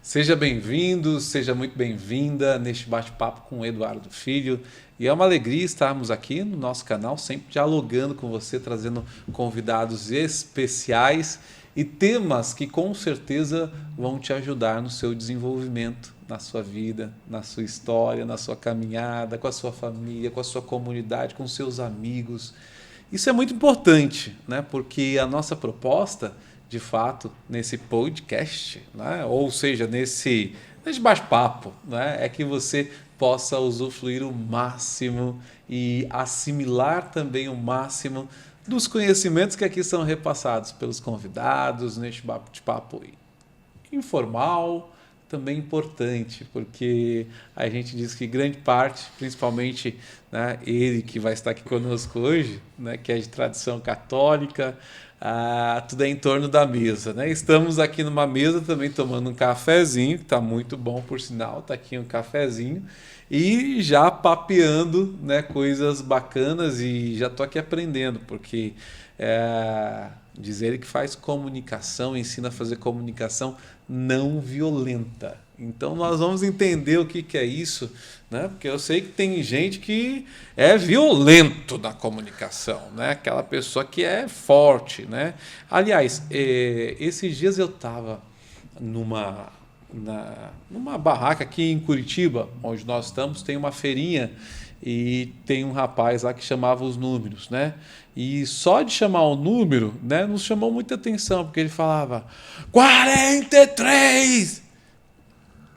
Seja bem-vindo, seja muito bem-vinda neste bate-papo com o Eduardo Filho. E é uma alegria estarmos aqui no nosso canal, sempre dialogando com você, trazendo convidados especiais e temas que com certeza vão te ajudar no seu desenvolvimento, na sua vida, na sua história, na sua caminhada, com a sua família, com a sua comunidade, com seus amigos. Isso é muito importante, né? Porque a nossa proposta, de fato, nesse podcast, né? Ou seja, nesse bate-papo, né? É que você possa usufruir o máximo e assimilar também o máximo dos conhecimentos que aqui são repassados pelos convidados neste bate-papo informal, também importante, porque a gente diz que grande parte, principalmente, né, ele que vai estar aqui conosco hoje, né, que é de tradição católica, tudo é em torno da mesa, né? Estamos aqui numa mesa também tomando um cafezinho, que está muito bom, por sinal, está aqui um cafezinho, e já papeando, né, coisas bacanas, e já estou aqui aprendendo, porque diz ele que faz comunicação, ensina a fazer comunicação não violenta. Então nós vamos entender o que é isso, né? Porque eu sei que tem gente que é violento na comunicação, né? Aquela pessoa que é forte, né? Aliás, esses dias eu estava numa barraca aqui em Curitiba, onde nós estamos, tem uma feirinha e tem um rapaz lá que chamava os números, né? E só de chamar o número, né, nos chamou muita atenção, porque ele falava 43!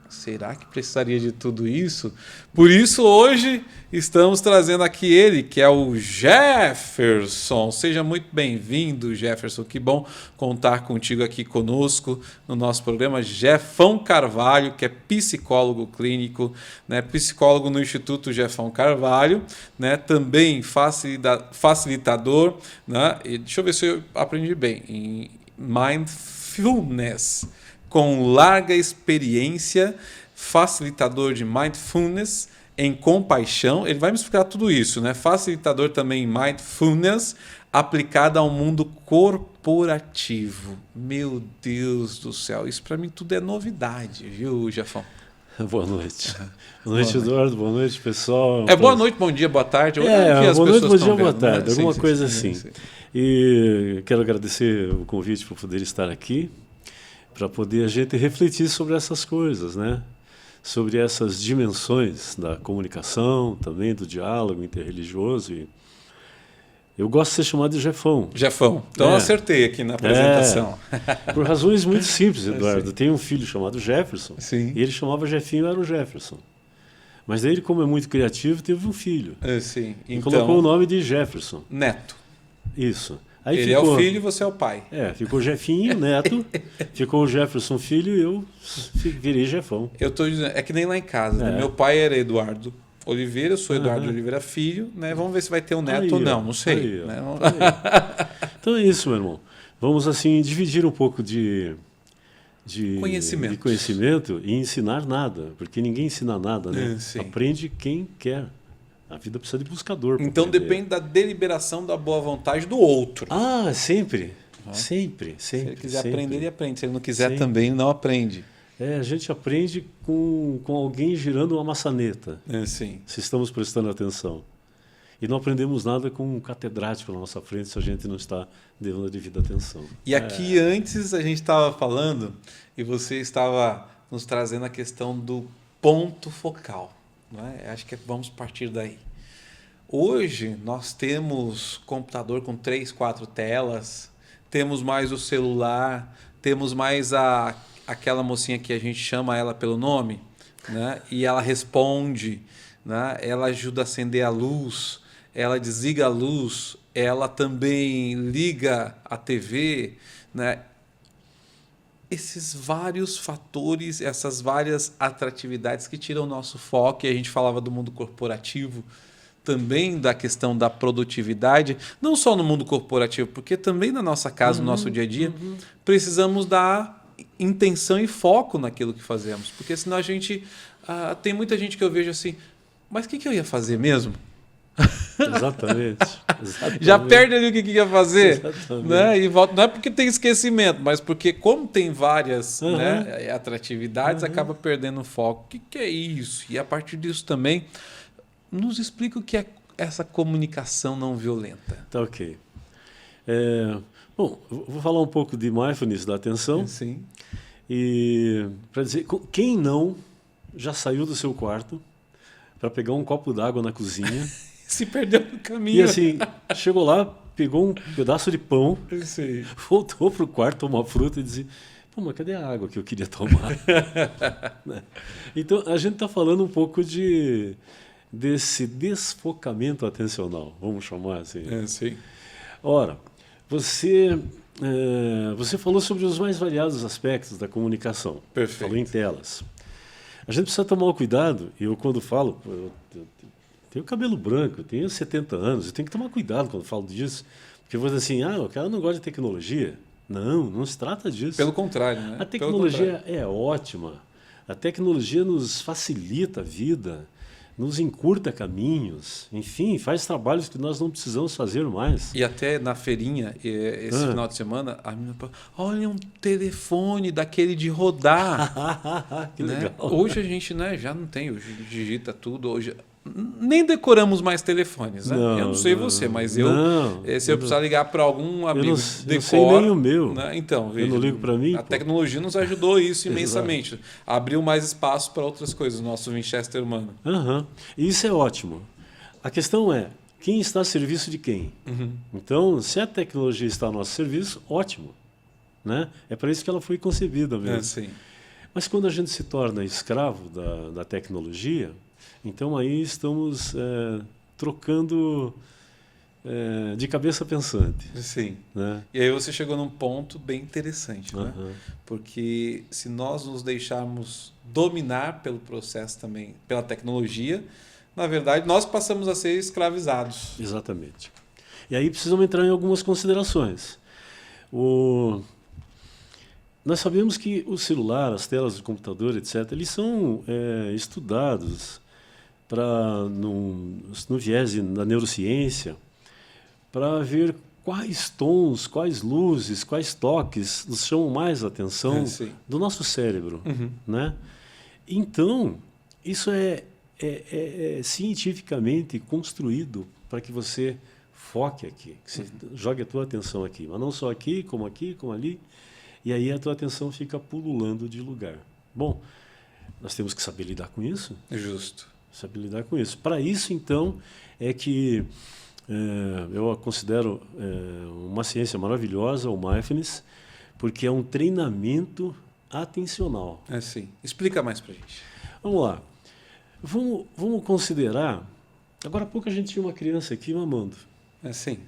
Será que precisaria de tudo isso? Por isso, hoje, estamos trazendo aqui ele, que é o Jefferson. Seja muito bem-vindo, Jefferson. Que bom contar contigo aqui conosco no nosso programa. Jefão Carvalho, que é psicólogo clínico, né? Psicólogo no Instituto Jefão Carvalho, né? Também facilitador, né? E deixa eu ver se eu aprendi bem. Em Mindfulness, com larga experiência, facilitador de mindfulness em compaixão. Ele vai me explicar tudo isso, né? Facilitador também em mindfulness aplicada ao mundo corporativo. Meu Deus do céu, isso para mim tudo é novidade, viu, Jefão? Boa noite. Boa noite, Eduardo. Boa noite, pessoal. Boa noite, bom dia, boa tarde. Boa noite, bom dia, boa tarde. Né? Alguma coisa assim. Sim. E quero agradecer o convite para poder estar aqui, para poder a gente refletir sobre essas coisas, né? Sobre essas dimensões da comunicação, também do diálogo interreligioso. E eu gosto de ser chamado de Jefão. Jefão. Então eu acertei aqui na apresentação. Por razões muito simples, Eduardo. Tem um filho chamado Jefferson. Sim. E ele chamava Jefinho, era o Jefferson. Mas daí ele, como é muito criativo, teve um filho. Sim. E colocou o nome de Jefferson. Neto. Isso. Aí ele ficou, é o filho e você é o pai. Ficou Jefinho, neto, ficou o Jefferson filho e eu virei Jefão. Eu tô dizendo, é que nem lá em casa, né? Meu pai era Eduardo Oliveira, eu sou Eduardo Oliveira filho, né? Vamos ver se vai ter um neto ou não sei. Né? Então é isso, meu irmão. Vamos assim dividir um pouco de conhecimento e ensinar nada, porque ninguém ensina nada, né? Aprende quem quer. A vida precisa de buscador. Então depende da deliberação, da boa vontade do outro. Sempre. Sempre. Se ele quiser aprender, ele aprende. Se ele não quiser também, não aprende. A gente aprende com alguém girando uma maçaneta. Sim. Se estamos prestando atenção. E não aprendemos nada com um catedrático na nossa frente se a gente não está dando a devida atenção. E aqui antes a gente estava falando e você estava nos trazendo a questão do ponto focal. Acho que vamos partir daí. Hoje nós temos computador com 3, 4 telas, temos mais o celular, temos mais aquela mocinha que a gente chama ela pelo nome, né? E ela responde, né? Ela ajuda a acender a luz, ela desliga a luz, ela também liga a TV, né? Esses vários fatores, essas várias atratividades que tiram o nosso foco, e a gente falava do mundo corporativo, também da questão da produtividade, não só no mundo corporativo, porque também na nossa casa, no nosso dia a dia, precisamos dar intenção e foco naquilo que fazemos, porque senão a gente... tem muita gente que eu vejo assim, mas o que eu ia fazer mesmo? Exatamente. Já perde ali o que ia fazer. Exatamente. Né? E volta. Não é porque tem esquecimento, mas porque como tem várias né, atratividades, acaba perdendo o foco. O que é isso? E a partir disso também, nos explica o que é essa comunicação não violenta. Tá ok. Bom, vou falar um pouco de mindfulness da atenção. Sim. E para dizer, quem não já saiu do seu quarto para pegar um copo d'água na cozinha se perdeu no caminho. E assim, chegou lá, pegou um pedaço de pão, Sim. voltou para o quarto, tomou uma fruta e dizia: pô, mas cadê a água que eu queria tomar? Né? Então, a gente está falando um pouco desse desfocamento atencional, vamos chamar assim. Sim. Ora, você falou sobre os mais variados aspectos da comunicação. Perfeito. Falou em telas. A gente precisa tomar cuidado, e eu quando falo, eu tenho cabelo branco, eu tenho 70 anos, eu tenho que tomar cuidado quando falo disso, porque eu vou dizer assim, o cara não gosta de tecnologia. Não se trata disso. Pelo contrário, né? A tecnologia é ótima, a tecnologia nos facilita a vida, nos encurta caminhos, enfim, faz trabalhos que nós não precisamos fazer mais. E até na feirinha, esse final de semana, a menina falou, olha um telefone daquele de rodar. Que né? legal. Hoje a gente já não tem, hoje digita tudo, hoje nem decoramos mais telefones, né? Eu não sei você, mas se eu precisar ligar para algum amigo, eu não sei nem o meu. Né? Então, veja, eu não ligo para mim. A tecnologia nos ajudou isso imensamente. Abriu mais espaço para outras coisas, o nosso Winchester humano. E isso é ótimo. A questão é, quem está a serviço de quem? Então, se a tecnologia está a nosso serviço, ótimo. Né? É para isso que ela foi concebida mesmo. Sim. Mas quando a gente se torna escravo da tecnologia, então aí estamos trocando de cabeça pensante. Sim. Né? E aí você chegou num ponto bem interessante, né? Porque se nós nos deixarmos dominar pelo processo também, pela tecnologia, na verdade nós passamos a ser escravizados. Exatamente. E aí precisamos entrar em algumas considerações. Nós sabemos que o celular, as telas do computador, etc., eles são estudados no viés da neurociência para ver quais tons, quais luzes, quais toques nos chamam mais a atenção do nosso cérebro. Né? Então, isso é cientificamente construído para que você foque aqui, que você jogue a tua atenção aqui, mas não só aqui, como ali, e aí a tua atenção fica pululando de lugar. Bom, nós temos que saber lidar com isso. Justo. Saber lidar com isso. Para isso, então, é que eu considero uma ciência maravilhosa, o mindfulness, porque é um treinamento atencional. Sim. Explica mais para a gente. Vamos lá. Vamos considerar... Agora há pouco a gente tinha uma criança aqui mamando. Sim.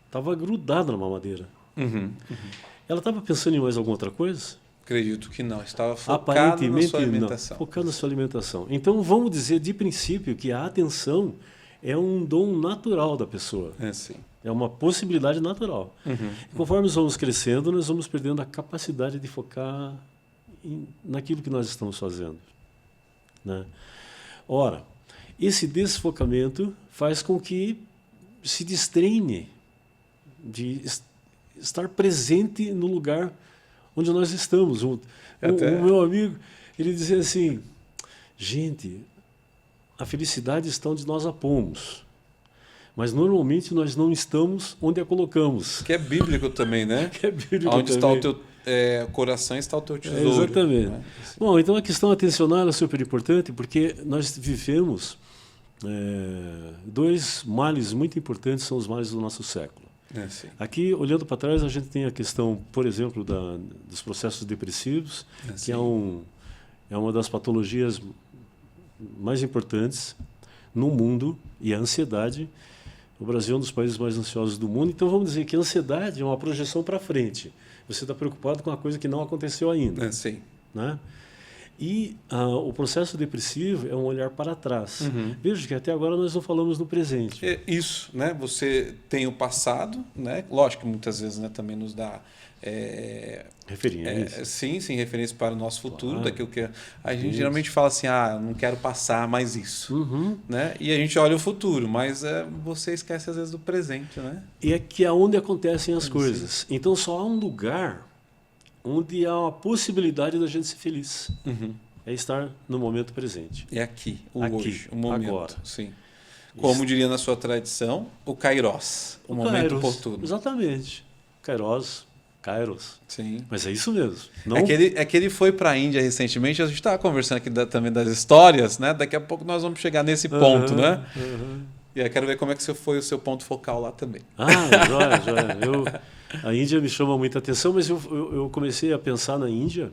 Estava grudada na mamadeira. Ela estava pensando em mais alguma outra coisa? Acredito que não. Estava focado na sua alimentação. Focado na sua alimentação. Então, vamos dizer de princípio que a atenção é um dom natural da pessoa. Sim. É uma possibilidade natural. E conforme nós vamos crescendo, nós vamos perdendo a capacidade de focar naquilo que nós estamos fazendo. Né? Ora, esse desfocamento faz com que se destreine de estar presente no lugar onde nós estamos. O meu amigo, ele dizia assim, gente, a felicidade está onde nós a pomos, mas normalmente nós não estamos onde a colocamos. Que é bíblico também, né? Que é bíblico onde também. está o teu coração, está o teu tesouro. Exatamente. Né? Bom, então a questão atencional é super importante porque nós vivemos dois males muito importantes, são os males do nosso século. Aqui, olhando para trás, a gente tem a questão, por exemplo, dos processos depressivos, que é uma das patologias mais importantes no mundo, e a ansiedade. O Brasil é um dos países mais ansiosos do mundo, então vamos dizer que a ansiedade é uma projeção para frente. Você está preocupado com uma coisa que não aconteceu ainda. Sim. Né? E o processo depressivo é um olhar para trás. Veja que até agora nós não falamos no presente. Isso, né? Você tem o passado, né? Lógico que muitas vezes, né, também nos dá referência. Sim, referência para o nosso futuro, claro. Daquilo que a gente geralmente fala assim, não quero passar mais isso, né? E a gente olha o futuro, mas você esquece às vezes do presente, né? E é que é onde acontecem as coisas. Então só há um lugar onde há a possibilidade da gente ser feliz. É estar no momento presente. É aqui, hoje, o momento. Agora. Sim. Como diria na sua tradição, o Kairos, o momento oportuno. Exatamente. Kairos. Sim. Mas é isso mesmo. Não... É que ele foi para a Índia recentemente, a gente estava conversando aqui também das histórias, né? Daqui a pouco nós vamos chegar nesse ponto, né? E aí quero ver como é que foi o seu ponto focal lá também. Joia. A Índia me chama muita atenção, mas eu comecei a pensar na Índia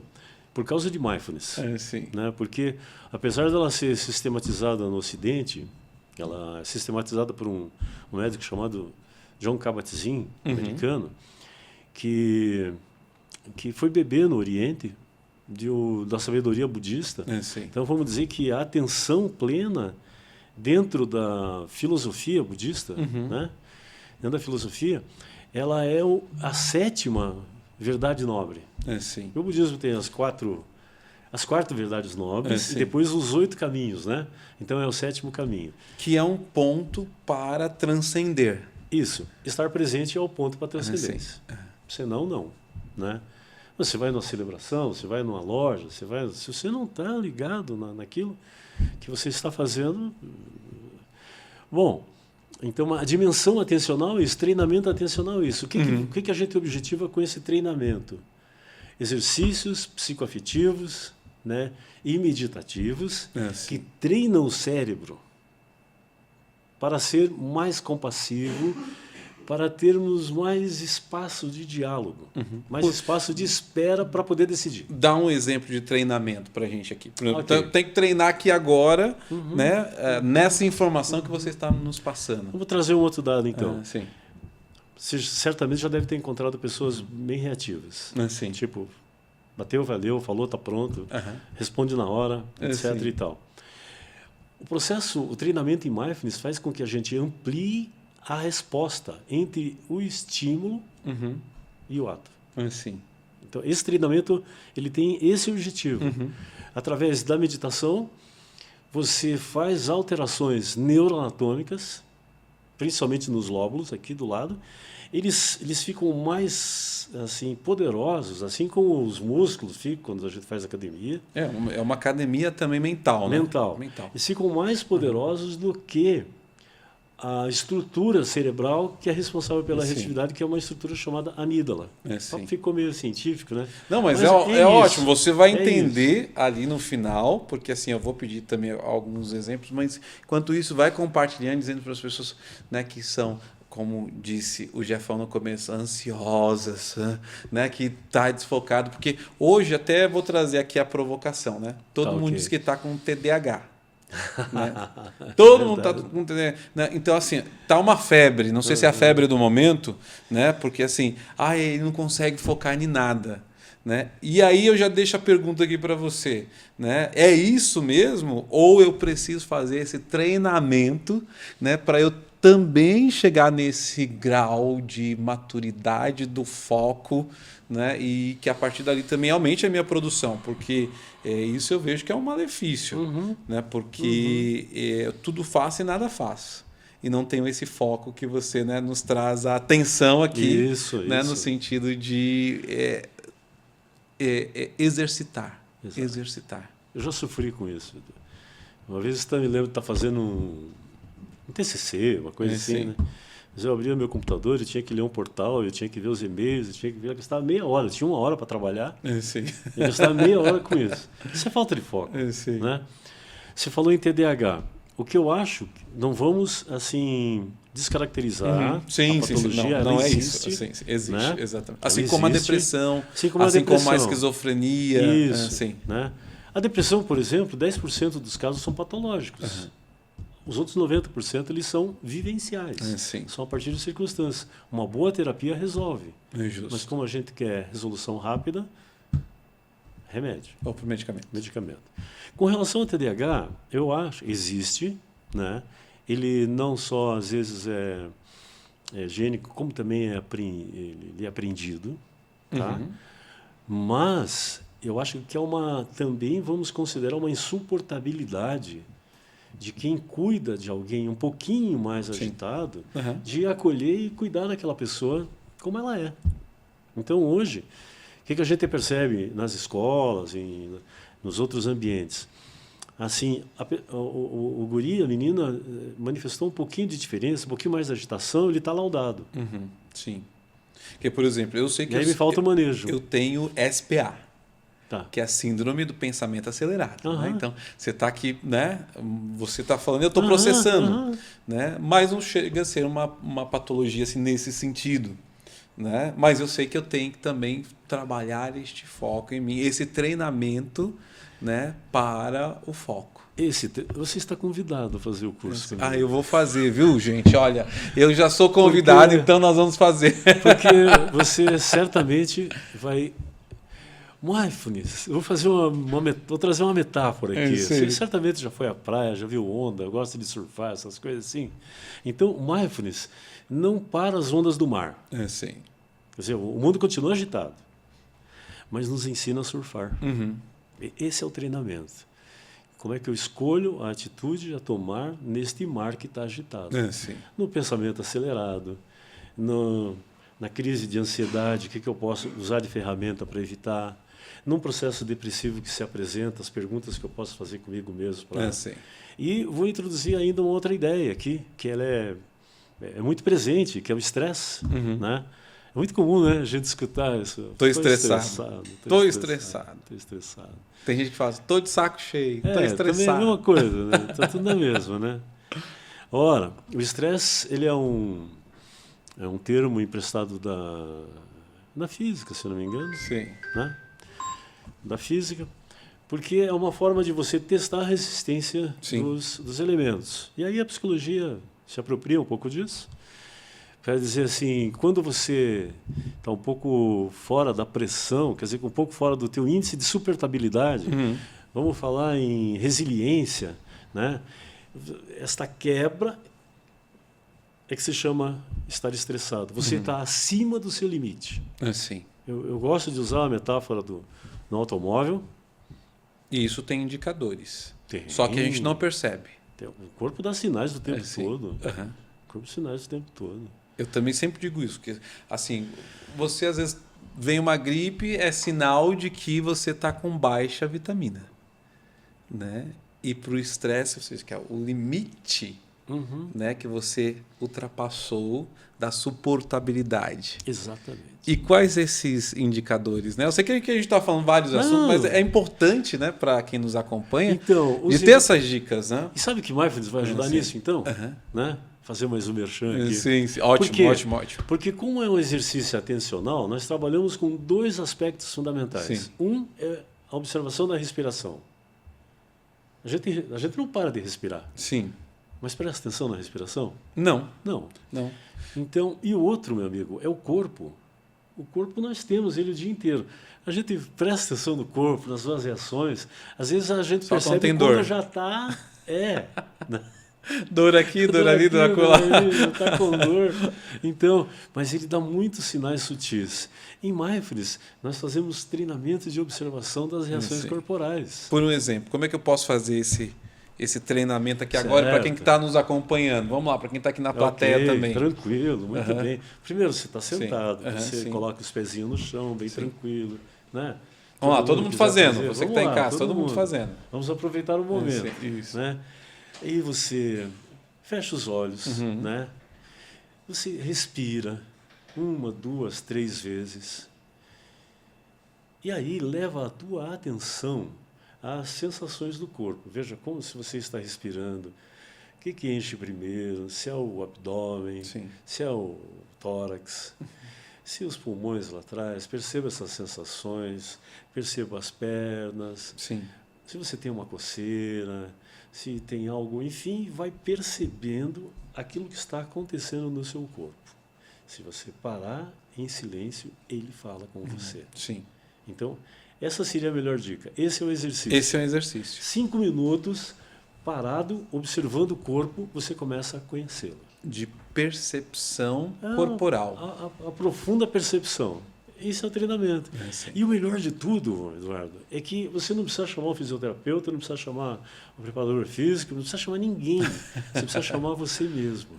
por causa de mindfulness. Sim. Né? Porque, apesar dela ser sistematizada no Ocidente, ela é sistematizada por um médico chamado John Kabat-Zinn, americano, que foi beber no Oriente da sabedoria budista. Então, vamos dizer que a atenção plena dentro da filosofia budista, né? Dentro da filosofia, ela é a 7ª verdade nobre. O budismo tem as quatro verdades nobres e depois os 8 caminhos, né? Então é o 7º caminho. Que é um ponto para transcender. Isso. Estar presente é o ponto para transcendência. Senão, não. Né? Você vai numa celebração, você vai numa loja, se você não está ligado naquilo que você está fazendo... Bom... Então, a dimensão atencional é isso, treinamento atencional é isso. O que a gente objetiva com esse treinamento? Exercícios psicoafetivos, né, e meditativos que treinam o cérebro para ser mais compassivo, para termos mais espaço de diálogo, mais espaço de espera para poder decidir. Dá um exemplo de treinamento para a gente aqui. Então, tem que treinar aqui agora, né, nessa informação que você está nos passando. Vou trazer um outro dado, então. Você certamente já deve ter encontrado pessoas bem reativas. Tipo, bateu, valeu, falou, está pronto, responde na hora, etc. e tal. O treinamento em mindfulness faz com que a gente amplie a resposta entre o estímulo e o ato. Então, esse treinamento ele tem esse objetivo. Através da meditação, você faz alterações neuroanatômicas, principalmente nos lóbulos, aqui do lado. Eles ficam mais assim, poderosos, assim como os músculos ficam quando a gente faz academia. É uma academia também mental, né? Mental. Eles ficam mais poderosos do que a estrutura cerebral que é responsável pela reatividade, que é uma estrutura chamada amígdala. Ficou meio científico, né? Não, mas é ótimo. Você vai entender ali no final, porque assim, eu vou pedir também alguns exemplos, mas enquanto isso, vai compartilhando, dizendo para as pessoas, né, que são, como disse o Jefão no começo, ansiosas, né, que está desfocado. Porque hoje até vou trazer aqui a provocação, né? Todo mundo diz que está com TDAH. Né? Todo mundo está com TDAH, né? Então assim, tá uma febre, não sei se é a febre do momento, né? Porque assim, ele não consegue focar em nada, né? E aí eu já deixo a pergunta aqui para você, né? É isso mesmo ou eu preciso fazer esse treinamento, né, para eu também chegar nesse grau de maturidade do foco, né? E que a partir dali também aumente a minha produção, porque isso eu vejo que é um malefício, né? Porque tudo faço e nada faço. E não tenho esse foco que você, né, nos traz a atenção aqui, né, no sentido de exercitar. Exercitar. Eu já sofri com isso. Uma vez eu me lembro de estar fazendo um TCC, uma coisa assim, né? Mas eu abria meu computador, eu tinha que ler um portal, eu tinha que ver os e-mails, eu gastava meia hora, eu tinha 1 hora para trabalhar, eu gastava meia hora com isso. Isso é falta de foco. Né? Você falou em TDAH. O que eu acho, não vamos assim descaracterizar a patologia, não é existe, isso. Existe, né? Exatamente. Assim como a depressão, assim como a esquizofrenia. Isso, né? A depressão, por exemplo, 10% dos casos são patológicos. Os outros 90% eles são vivenciais, são a partir de circunstâncias. Uma boa terapia resolve. Mas como a gente quer resolução rápida, remédio. Ou por medicamento. Medicamento. Com relação ao TDAH, eu acho, existe, né? Ele não só, às vezes, é gênico, como também ele é aprendido, tá? Mas eu acho que também vamos considerar uma insuportabilidade de quem cuida de alguém um pouquinho mais agitado, de acolher e cuidar daquela pessoa como ela é. Então, hoje, o que a gente percebe nas escolas e nos outros ambientes? Assim, o guri, a menina, manifestou um pouquinho de diferença, um pouquinho mais de agitação, ele está laudado. Sim. Porque, por exemplo, eu sei que... E aí me falta o manejo. Eu tenho SPA, que é a Síndrome do Pensamento Acelerado. Né? Então, você está aqui, né? Você está falando, eu estou processando. Né? Mas não chega a ser uma patologia assim, nesse sentido. Né? Mas eu sei que eu tenho que também trabalhar este foco em mim, esse treinamento, né, para o foco. Você está convidado a fazer o curso. Eu vou fazer, viu, gente? Olha, eu já sou convidado, então nós vamos fazer. Porque você certamente vai... Mindfulness, eu vou trazer uma metáfora aqui. Você certamente já foi à praia, já viu onda, gosta de surfar, essas coisas assim. Então, mindfulness não para as ondas do mar. Sim. Quer dizer, o mundo continua agitado, mas nos ensina a surfar. Esse é o treinamento. Como é que eu escolho a atitude a tomar neste mar que está agitado? No pensamento acelerado, na crise de ansiedade, o que eu posso usar de ferramenta para evitar? Num processo depressivo que se apresenta, as perguntas que eu posso fazer comigo mesmo. E vou introduzir ainda uma outra ideia aqui, que ela é muito presente, que é o estresse. Né? É muito comum, né, a gente escutar isso. Estou estressado. Tem gente que fala, estou de saco cheio, estou estressado. Também é a mesma coisa, né? Está tudo na mesma, né? Ora, o estresse ele é um termo emprestado da física, se não me engano. Né? Da física, porque é uma forma de você testar a resistência dos elementos. E aí a psicologia se apropria um pouco disso. Quer dizer assim, quando você está um pouco fora da pressão, quer dizer, um pouco fora do teu índice de suportabilidade, vamos falar em resiliência, né? Esta quebra é que se chama estar estressado. Você está acima do seu limite. Eu gosto de usar a metáfora no automóvel. E isso tem indicadores. Só que a gente não percebe. O corpo dá sinais o tempo todo. O corpo dá sinais o tempo todo. Eu também sempre digo isso, que assim, você às vezes vem uma gripe, é sinal de que você está com baixa vitamina, né? E para o estresse, ou seja, que é o limite, né, que você ultrapassou da suportabilidade. Exatamente. E quais esses indicadores, né? Eu sei que a gente está falando vários assuntos, mas é importante, né, para quem nos acompanha, de ter essas dicas, né? E sabe que Mindfulness vai ajudar nisso, então? Né? Fazer mais um merchan aqui. Sim. Ótimo. Porque como é um exercício atencional, nós trabalhamos com 2 aspectos fundamentais. Um é a observação da respiração. A gente não para de respirar. Mas presta atenção na respiração? Não. Então, e o outro, meu amigo, é o corpo. O corpo nós temos ele o dia inteiro. A gente presta atenção no corpo, nas suas reações. Às vezes a gente percebe quando já está... Dor aqui, dor ali, dor acolá. Está com dor. Então, mas ele dá muitos sinais sutis. Em Mindfulness, nós fazemos treinamento de observação das reações corporais. Por um exemplo, como é que eu posso fazer esse treinamento aqui agora para quem está nos acompanhando? Vamos lá, para quem está aqui na plateia também. Tranquilo, muito bem. Primeiro, você está sentado, você coloca os pezinhos no chão, bem tranquilo. Né? Vamos lá, todo mundo fazendo. Você que está em casa, todo mundo fazendo. Vamos aproveitar o momento. Né? Aí você fecha os olhos, né? Você respira 1, 2, 3 vezes. E aí leva a tua atenção às sensações do corpo. Veja como se você está respirando. O que enche primeiro? Se é o abdômen, se é o tórax, se os pulmões lá atrás. Perceba essas sensações, perceba as pernas. Se você tem uma coceira, se tem algo, enfim, vai percebendo aquilo que está acontecendo no seu corpo. Se você parar em silêncio, ele fala com você. Então, essa seria a melhor dica. Esse é o exercício. Esse é um exercício. 5 minutos, parado, observando o corpo, você começa a conhecê-lo. De percepção corporal. A profunda percepção. Isso é o treinamento. E o melhor de tudo, Eduardo, é que você não precisa chamar um fisioterapeuta, não precisa chamar um preparador físico, não precisa chamar ninguém. Você precisa chamar você mesmo.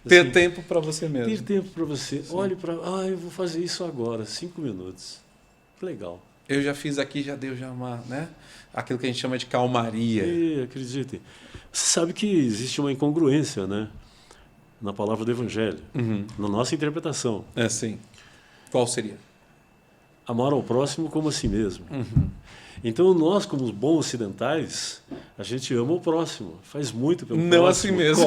Ter tempo para você mesmo. Ter tempo para você. Sim. Olhe para... eu vou fazer isso agora, 5 minutos. Legal. Eu já fiz aqui, já deu uma... né? Aquilo que a gente chama de calmaria. E, acredite. Você sabe que existe uma incongruência, né? Na palavra do Evangelho. Na nossa interpretação. Sim. Qual seria? Amar ao próximo como a si mesmo. Então, nós, como bons ocidentais, a gente ama o próximo, faz muito pelo próximo. Não a si mesmo.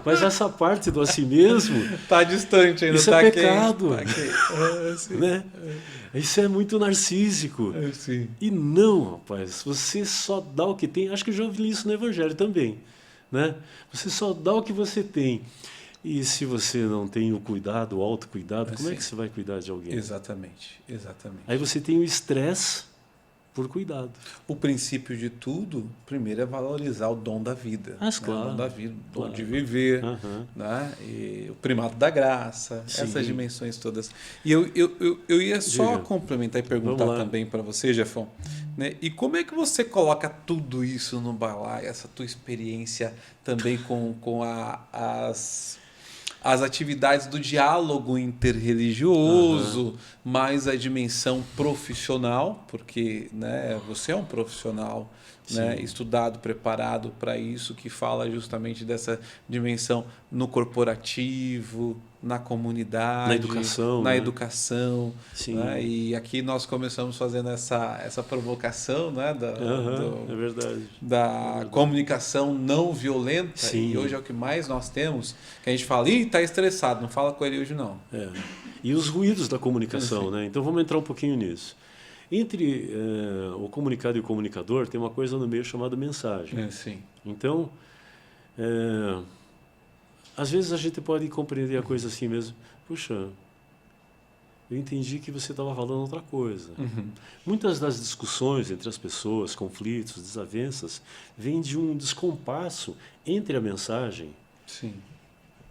Mas essa parte do a si mesmo... Está distante ainda. Isso é pecado. Né? Isso é muito narcísico. Sim. E não, rapaz, você só dá o que tem. Acho que eu já ouvi isso no Evangelho também. Né? Você só dá o que você tem. E se você não tem o cuidado, o autocuidado, como é que você vai cuidar de alguém? Exatamente. Aí você tem o estresse por cuidado. O princípio de tudo, primeiro, é valorizar o dom da vida. Claro. O dom da vida, o dom de viver, né? E o primato da graça, essas dimensões todas. E eu ia só complementar e perguntar também para você, Jefão, né? E como é que você coloca tudo isso no balaio, essa tua experiência também com as atividades do diálogo interreligioso, mais a dimensão profissional, porque, né, você é um profissional, né, estudado, preparado para isso, que fala justamente dessa dimensão no corporativo, na comunidade, na educação. Né? E aqui nós começamos fazendo essa provocação, né, é verdade. Da comunicação não violenta. E hoje é o que mais nós temos, que a gente fala, está estressado, não fala com ele hoje não. E os ruídos da comunicação, né? Então vamos entrar um pouquinho nisso. Entre o comunicado e o comunicador tem uma coisa no meio chamada mensagem. Então, às vezes a gente pode compreender a coisa assim mesmo. Puxa, eu entendi que você estava falando outra coisa. Muitas das discussões entre as pessoas, conflitos, desavenças, vêm de um descompasso entre a mensagem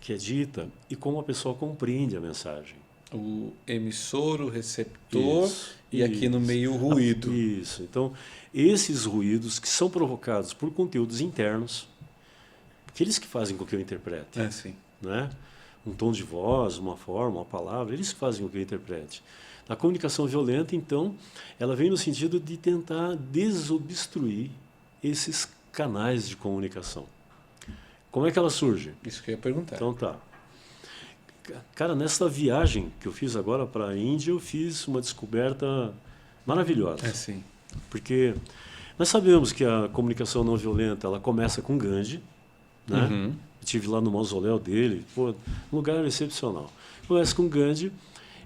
que é dita e como a pessoa compreende a mensagem. O emissor, o receptor e aqui no meio o ruído. Isso. Então, esses ruídos que são provocados por conteúdos internos, aqueles que fazem com que eu interprete. Né? Um tom de voz, uma forma, uma palavra, eles que fazem com que eu interprete. A comunicação violenta, então, ela vem no sentido de tentar desobstruir esses canais de comunicação. Como é que ela surge? Isso que eu ia perguntar. Então tá. Cara, nessa viagem que eu fiz agora para a Índia, eu fiz uma descoberta maravilhosa. Porque nós sabemos que a comunicação não violenta, ela começa com Gandhi, né? Eu estive lá no mausoléu dele, um lugar excepcional. Começa com Gandhi,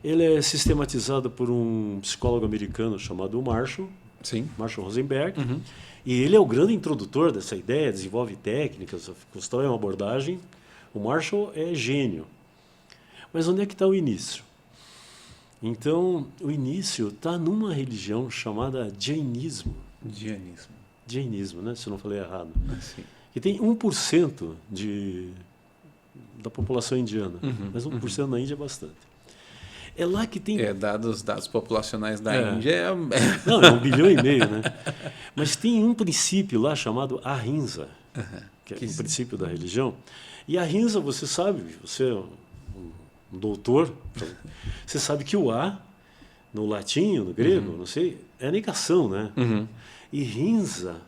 ele é sistematizado por um psicólogo americano chamado Marshall Rosenberg, e ele é o grande introdutor dessa ideia, desenvolve técnicas, constrói uma abordagem. O Marshall é gênio. Mas onde é que está o início? Então, o início está numa religião chamada Jainismo. Jainismo, né? Se eu não falei errado. Que tem 1% da população indiana. Mas 1% na Índia é bastante. É lá que tem... dados populacionais da Índia Não, é 1,5 bilhão, né? Mas tem um princípio lá chamado Ahimsa, que é um princípio da religião. E Ahimsa, você sabe, você é um doutor, você sabe que o A, no latim, no grego, não sei, é negação, né? E Hinsa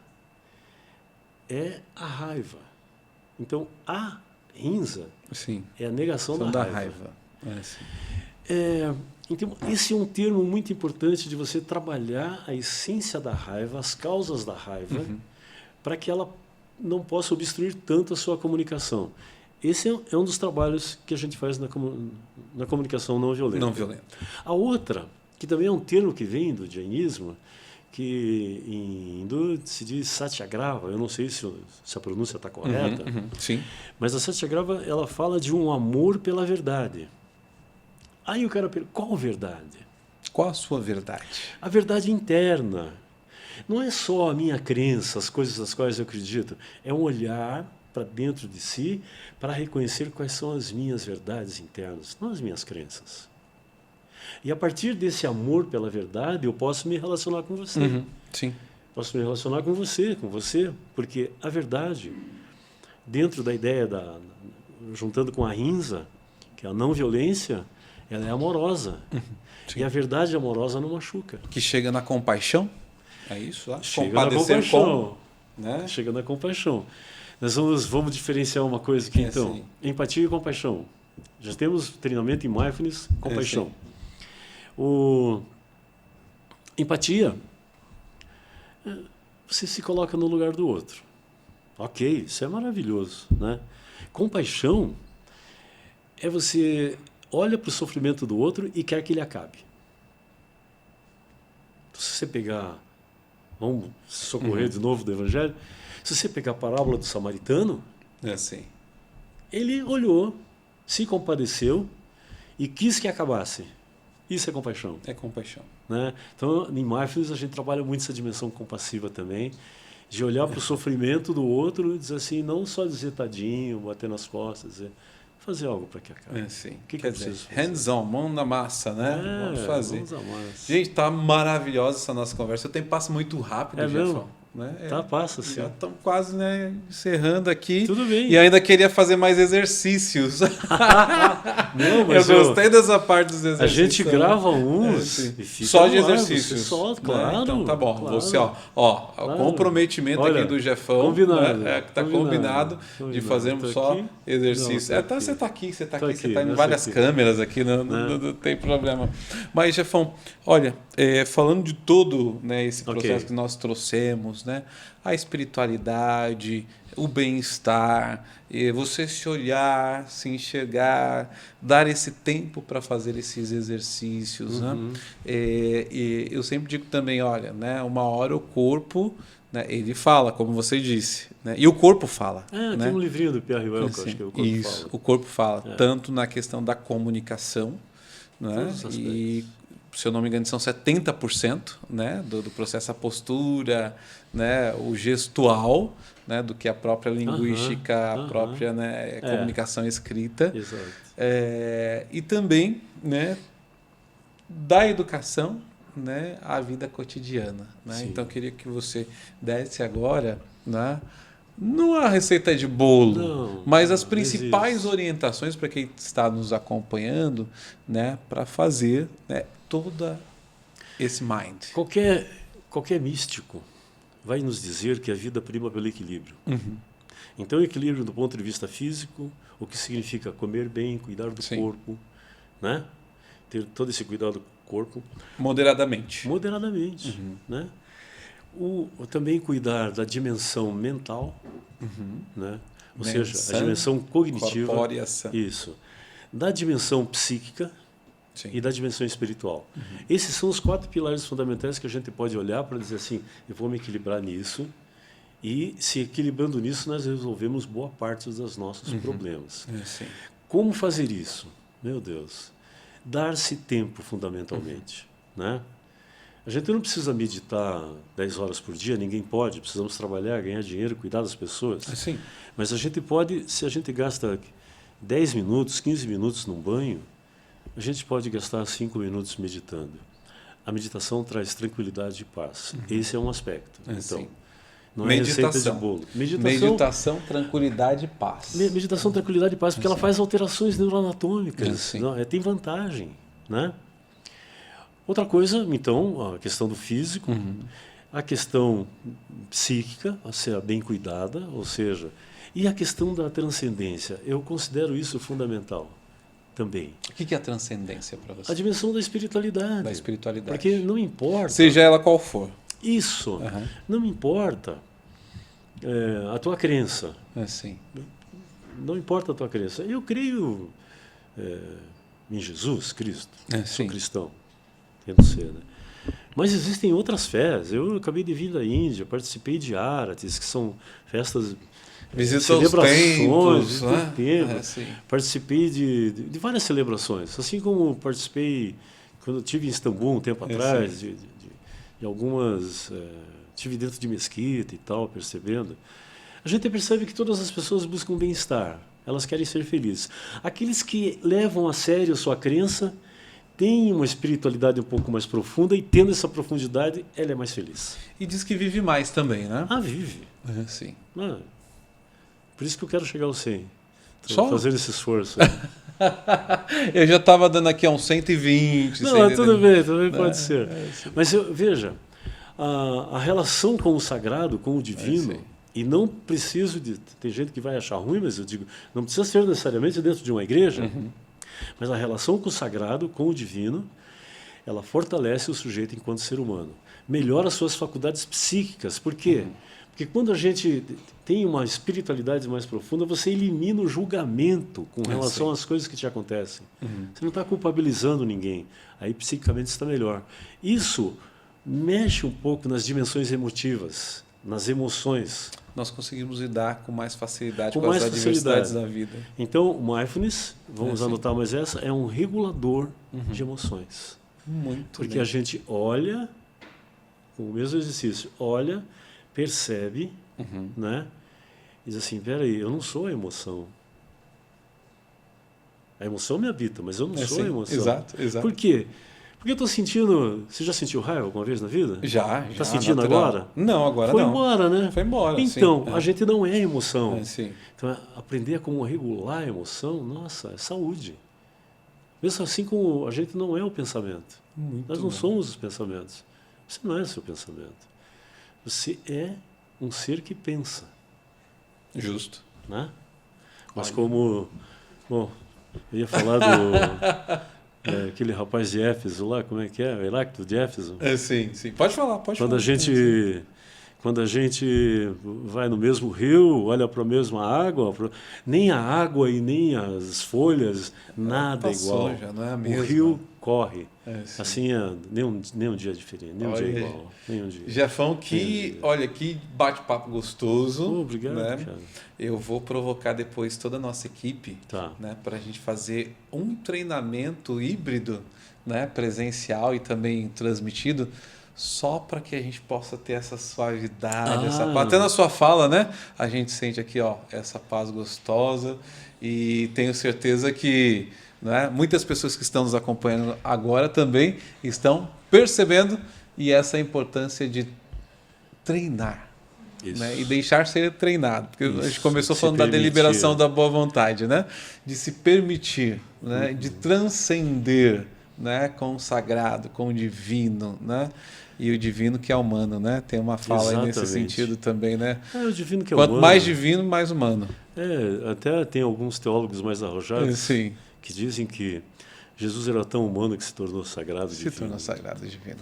é a raiva. Então, a Hinsa é a negação da raiva. Então, esse é um termo muito importante de você trabalhar a essência da raiva, as causas da raiva, para que ela não possa obstruir tanto a sua comunicação. Esse é um dos trabalhos que a gente faz na comunicação não violenta. A outra, que também é um termo que vem do jainismo, que em hindu se diz satyagrava, eu não sei se a pronúncia está correta, mas a satyagrava ela fala de um amor pela verdade. Aí o cara pergunta, qual verdade? Qual a sua verdade? A verdade interna. Não é só a minha crença, as coisas das quais eu acredito. É um olhar para dentro de si para reconhecer quais são as minhas verdades internas, não as minhas crenças. E a partir desse amor pela verdade, eu posso me relacionar com você. Uhum, sim. Posso me relacionar com você, porque a verdade, dentro da ideia juntando com a Ahimsa, que é a não violência, ela é amorosa. Uhum, e a verdade amorosa não machuca. Que chega na compaixão? É isso lá? Chega na compaixão. Né? Chega na compaixão. Nós vamos diferenciar uma coisa aqui, então. Assim. Empatia e compaixão. Já temos treinamento em mindfulness, compaixão. Empatia, você se coloca no lugar do outro. Ok, isso é maravilhoso. Né? Compaixão é você olha para o sofrimento do outro e quer que ele acabe. Se você pegar, vamos socorrer de novo do Evangelho, se você pegar a parábola do samaritano, assim. Ele olhou, se compadeceu e quis que acabasse. Isso é compaixão. É compaixão. Né? Então, em Mindfulness, a gente trabalha muito essa dimensão compassiva também, de olhar para o sofrimento do outro e dizer assim, não só dizer tadinho, bater nas costas, dizer, fazer algo para que acabe. Sim. O que Quer eu dizer, preciso fazer? hands-on, mão na massa, né? Vamos fazer. Mãos na massa. Gente, tá maravilhosa essa nossa conversa. O tempo passa muito rápido, Jefão. Né? Passa sim. Já estamos quase encerrando aqui. Tudo bem. E ainda queria fazer mais exercícios. Não, mas eu gostei dessa parte dos exercícios. A gente grava uns e fica só de exercícios. Só, claro. Então tá bom. Claro, você, o comprometimento aqui do Jefão. Combinado. Tá combinado de fazermos só aqui? Exercícios. Você está aqui, você está em várias câmeras aqui, não tem problema. Mas, Jefão, olha, falando de todo esse processo que nós trouxemos, né? A espiritualidade, o bem-estar, você se olhar, se enxergar, dar esse tempo para fazer esses exercícios. Né? E eu sempre digo também, olha, né, uma hora o corpo, né, ele fala, como você disse, né, e o corpo fala. Né? Tem um livrinho do Pierre Rivel que eu acho que o corpo fala. O corpo fala, tanto na questão da comunicação, né, e se eu não me engano, são 70%, né, do processo, a postura, né, o gestual, né, do que a própria linguística, a própria comunicação escrita. Exato. E também, né, da educação, né, à vida cotidiana. Né? Então, eu queria que você desse agora, né, não a receita de bolo, mas as principais orientações para quem está nos acompanhando, né, para fazer, né, toda esse mind. Qualquer místico vai nos dizer que a vida prima pelo equilíbrio. Então, equilíbrio do ponto de vista físico, o que significa comer bem, cuidar do corpo, né? Ter todo esse cuidado do corpo. Moderadamente. Né? Também cuidar da dimensão mental, né? Ou seja, a dimensão cognitiva. Corpórea. Isso. Da dimensão psíquica. Sim. E da dimensão espiritual. Esses são os 4 pilares fundamentais que a gente pode olhar para dizer assim, eu vou me equilibrar nisso, e se equilibrando nisso nós resolvemos boa parte dos nossos problemas. Como fazer isso? Meu Deus. Dar-se tempo, fundamentalmente. Né? A gente não precisa meditar 10 horas por dia, ninguém pode, precisamos trabalhar, ganhar dinheiro, cuidar das pessoas. Mas a gente pode, se a gente gasta 10 minutos, 15 minutos num banho, a gente pode gastar 5 minutos meditando. A meditação traz tranquilidade e paz. Esse é um aspecto. Então, não é receita de bolo. Meditação, tranquilidade e paz. Meditação, tranquilidade e paz, porque ela faz alterações neuroanatômicas. Tem vantagem. Né? Outra coisa, então, a questão do físico, a questão psíquica, a ser bem cuidada, ou seja, e a questão da transcendência. Eu considero isso fundamental. Também. O que é a transcendência para você? A dimensão da espiritualidade. Da espiritualidade. Porque não importa. Seja ela qual for. Isso. Não importa a tua crença. Não importa a tua crença. Eu creio em Jesus Cristo. Sou cristão. Tento ser, né? Mas existem outras fés. Eu acabei de vir da Índia, participei de Árates, que são festas... celebrações, participei de várias celebrações, assim como participei quando eu estive em Istambul um tempo atrás, de algumas... estive dentro de mesquita e tal, percebendo. A gente percebe que todas as pessoas buscam bem-estar. Elas querem ser felizes. Aqueles que levam a sério sua crença têm uma espiritualidade um pouco mais profunda e, tendo essa profundidade, ela é mais feliz. E diz que vive mais também, né? Vive. Sim. Por isso que eu quero chegar ao 100. Só fazendo esse esforço. Eu já estava dando aqui uns 120. Não, tudo bem, também pode ser. Mas veja, a relação com o sagrado, com o divino, e não preciso de... Tem gente que vai achar ruim, mas eu digo, não precisa ser necessariamente dentro de uma igreja, mas a relação com o sagrado, com o divino, ela fortalece o sujeito enquanto ser humano. Melhora suas faculdades psíquicas. Por quê? Porque quando a gente tem uma espiritualidade mais profunda, você elimina o julgamento com relação às coisas que te acontecem. Você não está culpabilizando ninguém. Aí, psiquicamente, está melhor. Isso mexe um pouco nas dimensões emotivas, nas emoções. Nós conseguimos lidar com mais facilidade com as adversidades da vida. Então, o mindfulness, vamos anotar mais essa, é um regulador de emoções. Porque a gente olha, com o mesmo exercício, olha, percebe, né? Diz assim, peraí, eu não sou a emoção. A emoção me habita, mas eu não sou a emoção. Exato. Por quê? Porque eu estou sentindo... Você já sentiu raiva alguma vez na vida? Já. Está sentindo natural. Agora? Não, agora não. Foi embora, né? Foi embora, então, a gente não é emoção. Sim. Então, aprender a como regular a emoção, nossa, é saúde. Mesmo assim como a gente não é o pensamento. Nós não somos os pensamentos. Você não é o seu pensamento. Você é um ser que pensa. Justo. Né? Mas como... Bom, eu ia falar do... aquele rapaz de Éfeso lá, como é que é? O Heráclito de Éfeso? Sim. Pode falar. Quando a gente vai no mesmo rio, olha para a mesma água, nem a água e nem as folhas, nada é igual. Já não é a mesma. O rio corre. Assim, nem um dia é diferente, nem um dia é igual. Nem um dia. Jefão, olha, que bate-papo gostoso. Obrigado, né? cara. Eu vou provocar depois toda a nossa equipe, né, para a gente fazer um treinamento híbrido, né, presencial e também transmitido, só para que a gente possa ter essa suavidade, até na sua fala, né? A gente sente aqui, essa paz gostosa, e tenho certeza que, né, muitas pessoas que estão nos acompanhando agora também estão percebendo e essa importância de treinar. Né? E deixar ser treinado. Porque a gente começou falando da deliberação da boa vontade, né? De se permitir, né? De transcender, né? Com o sagrado, com o divino, né? E o divino que é humano, né? Tem uma fala aí nesse sentido também, né? O divino que é Quanto humano. mais divino, mais humano. Até tem alguns teólogos mais arrojados que dizem que Jesus era tão humano que se tornou sagrado divino. Se tornou sagrado divino.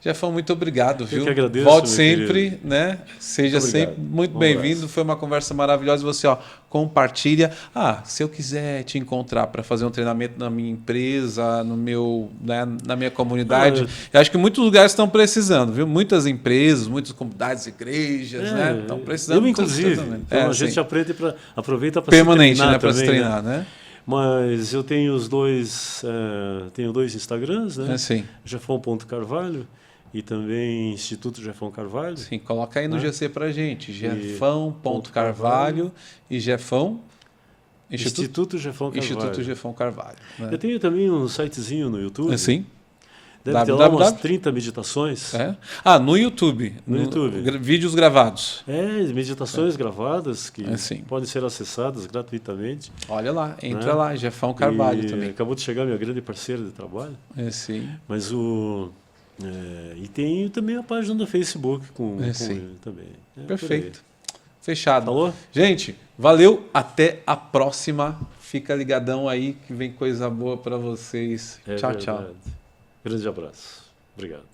Jefão, muito obrigado, viu? Eu que agradeço, volte sempre, né? Seja sempre muito bem-vindo. Foi uma conversa maravilhosa. Você, compartilha. Se eu quiser te encontrar para fazer um treinamento na minha empresa, no meu, né, na minha comunidade, eu acho que muitos lugares estão precisando, viu? Muitas empresas, muitas comunidades, igrejas, né? Estão precisando. Eu, inclusive. Então a gente aproveita para permanente, se treinar, né? Para se treinar, né? Mas eu tenho tenho dois Instagrams, né? Jefão.Carvalho. E também Instituto Jefão Carvalho. Sim, coloca aí no GC pra gente. Jefão.Carvalho e Jefão... Instituto Jefão Carvalho. Instituto Jefão Carvalho. Né? Eu tenho também um sitezinho no YouTube. Sim. Deve ter lá umas 30 meditações. No YouTube. No YouTube. Vídeos gravados. Meditações gravadas que podem ser acessadas gratuitamente. Olha lá, entra lá, Jefão Carvalho também. Acabou de chegar minha grande parceira de trabalho. Sim. Mas e tem também a página do Facebook com também. Perfeito. Fechado. Falou? Gente, valeu. Até a próxima. Fica ligadão aí que vem coisa boa para vocês. Tchau, tchau. Grande abraço. Obrigado.